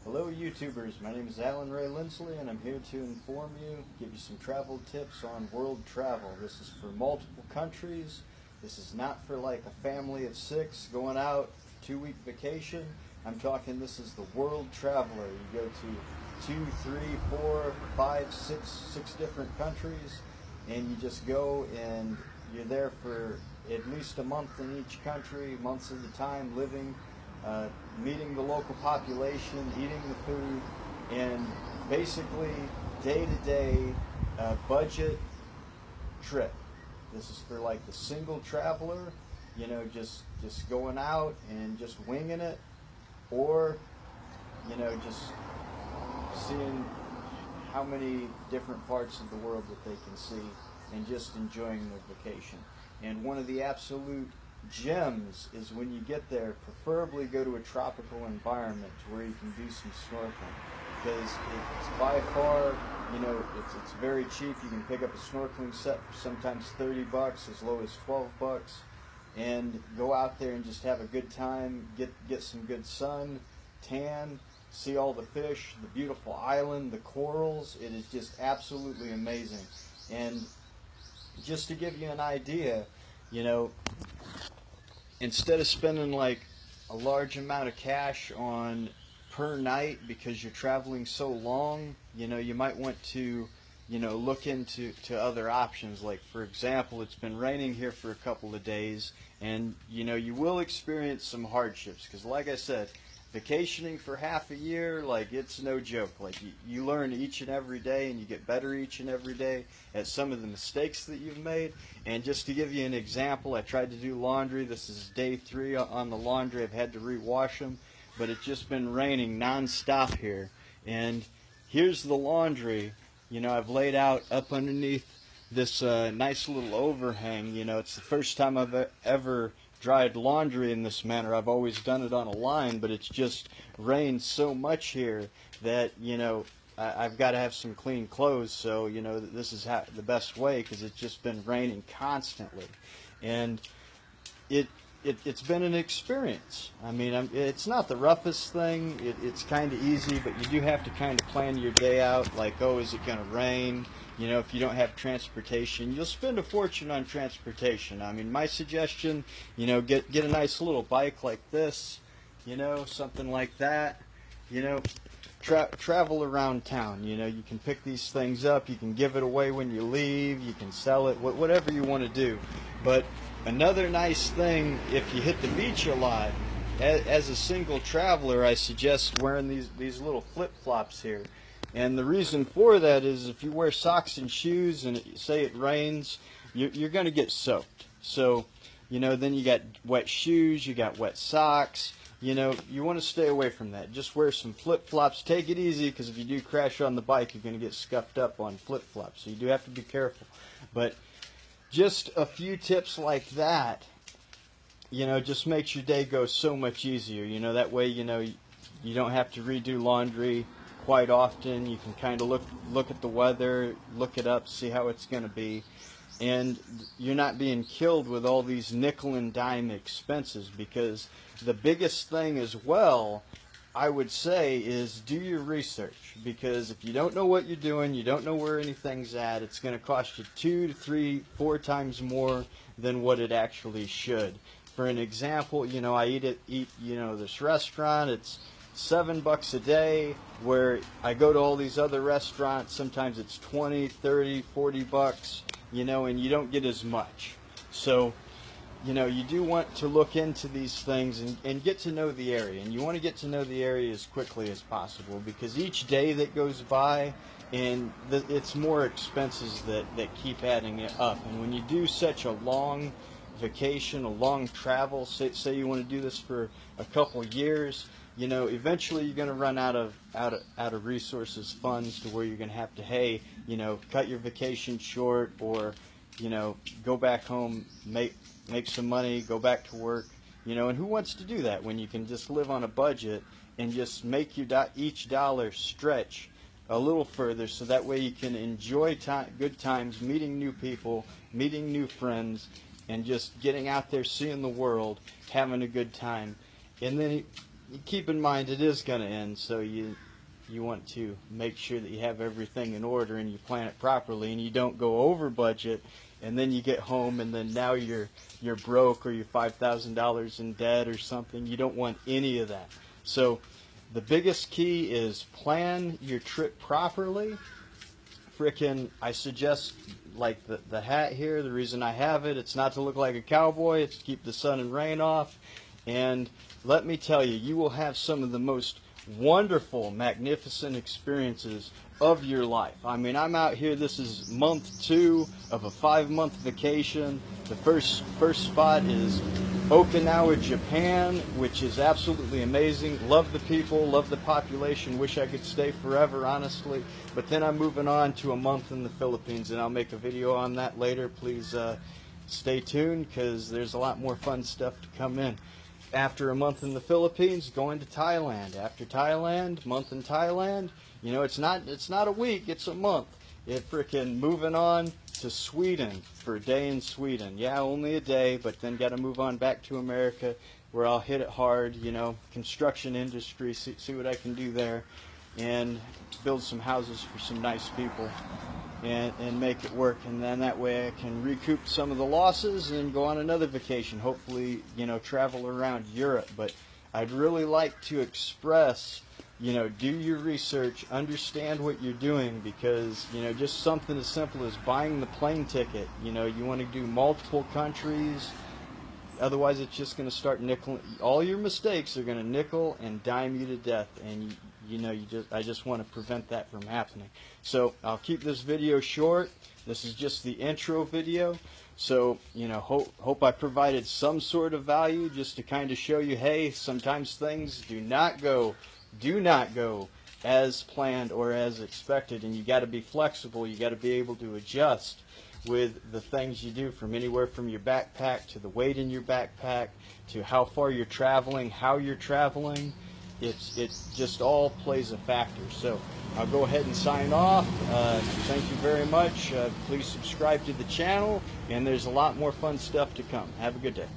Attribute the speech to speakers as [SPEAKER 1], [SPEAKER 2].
[SPEAKER 1] Hello YouTubers, my name is Allan Lindsley and I'm here to inform you, give you some travel tips on world travel. This is for multiple countries. This is not for like a family of 6 going out 2-week vacation. I'm talking this is the world traveler. You go to 2, 3, 4, 5, 6 different countries and you just go and you're there for at least a month in each country, months at a time, living, meeting the local population, eating the food, and basically day-to-day budget trip. This is for like the single traveler, you know, just going out and just winging it, or you know, just seeing how many different parts of the world that they can see and just enjoying their vacation. And one of the absolute gems is when you get there, preferably go to a tropical environment where you can do some snorkeling, because it's by far, you know, it's very cheap. You can pick up a snorkeling set for sometimes $30, as low as $12, and go out there and just have a good time, get some good sun, tan, see all the fish, the beautiful island, the corals. It is just absolutely amazing. And just to give you an idea, you know, instead of spending like a large amount of cash on per night because you're traveling so long, you know, you might want to, you know, look into other options. Like, for example, it's been raining here for a couple of days, and you know, you will experience some hardships because, like I said, vacationing for half a year, like, it's no joke. Like, you learn each and every day, and you get better each and every day at some of the mistakes that you've made. And just to give you an example, I tried to do laundry. This is day 3 on the laundry. I've had to rewash them, but it's just been raining nonstop here. And here's the laundry. You know, I've laid out up underneath this nice little overhang. You know, it's the first time I've ever dried laundry in this manner. I've always done it on a line, but it's just rained so much here that, you know, I've got to have some clean clothes. So, you know, this is the best way, because it's just been raining constantly. And it's been an experience. I mean, it's not the roughest thing. It's kind of easy, but you do have to kind of plan your day out. Like, oh, is it going to rain? You know, if you don't have transportation, you'll spend a fortune on transportation. I mean, my suggestion, you know, get a nice little bike like this, you know, something like that. You know, travel around town. You know, you can pick these things up. You can give it away when you leave. You can sell it, whatever you want to do. But another nice thing, if you hit the beach a lot, as a single traveler, I suggest wearing these little flip-flops here. And the reason for that is if you wear socks and shoes and say it rains, you're going to get soaked. So, you know, then you got wet shoes, you got wet socks. You know, you want to stay away from that. Just wear some flip-flops. Take it easy, because if you do crash on the bike, you're going to get scuffed up on flip-flops. So you do have to be careful. But just a few tips like that, you know, just makes your day go so much easier. You know, that way, you know, you don't have to redo laundry quite often. You can kind of look at the weather, look it up, see how it's going to be, and you're not being killed with all these nickel and dime expenses. Because the biggest thing as well, I would say, is do your research. Because if you don't know what you're doing, you don't know where anything's at, it's going to cost you 2 to 3, 4 times more than what it actually should. For an example, you know, I eat you know, this restaurant, it's $7 a day, where I go to all these other restaurants, sometimes it's 20, 30, 40 bucks, you know, and you don't get as much. So, you know, you do want to look into these things and get to know the area. And you want to get to know the area as quickly as possible, because each day that goes by, and it's more expenses that keep adding it up. And when you do such a long vacation, a long travel, say you want to do this for a couple years, you know, eventually you're going to run out of resources, funds, to where you're going to have to, hey, you know, cut your vacation short, or, you know, go back home, make some money, go back to work, you know. And who wants to do that when you can just live on a budget and just make your each dollar stretch a little further, so that way you can enjoy good times, meeting new people, meeting new friends, and just getting out there, seeing the world, having a good time. And then keep in mind it is going to end, so you want to make sure that you have everything in order and you plan it properly, and you don't go over budget, and then you get home and then now you're broke or you're $5,000 in debt or something. You don't want any of that. So the biggest key is plan your trip properly. I suggest, like the hat here, the reason I have it, it's not to look like a cowboy, it's to keep the sun and rain off. And let me tell you, you will have some of the most wonderful, magnificent experiences of your life. I mean, I'm out here, this is month 2 of a 5-month vacation. The first spot is Okinawa, Japan, which is absolutely amazing. Love the people, love the population, wish I could stay forever, honestly. But then I'm moving on to a month in the Philippines, and I'll make a video on that later. Please stay tuned, because there's a lot more fun stuff to come in. After a month in the Philippines, going to Thailand. After Thailand, month in Thailand. You know, it's not a week, it's a month. Moving on to Sweden for a day in Sweden. Yeah, only a day, but then got to move on back to America, where I'll hit it hard, you know, construction industry, see what I can do there, and build some houses for some nice people, and make it work. And then that way I can recoup some of the losses and go on another vacation, hopefully, you know, travel around Europe. But I'd really like to express, you know, do your research, understand what you're doing, because, you know, just something as simple as buying the plane ticket, you know, you want to do multiple countries, otherwise it's just going to start nickel. All your mistakes are going to nickel and dime you to death, and I just want to prevent that from happening. So I'll keep this video short. This is just the intro video. So, you know, hope I provided some sort of value, just to kind of show you, hey, sometimes things do not go as planned or as expected, and you got to be flexible. You got to be able to adjust with the things you do, from anywhere from your backpack to the weight in your backpack to how far you're traveling, how you're traveling. It just all plays a factor. So I'll go ahead and sign off. Thank you very much. Please subscribe to the channel, and there's a lot more fun stuff to come. Have a good day.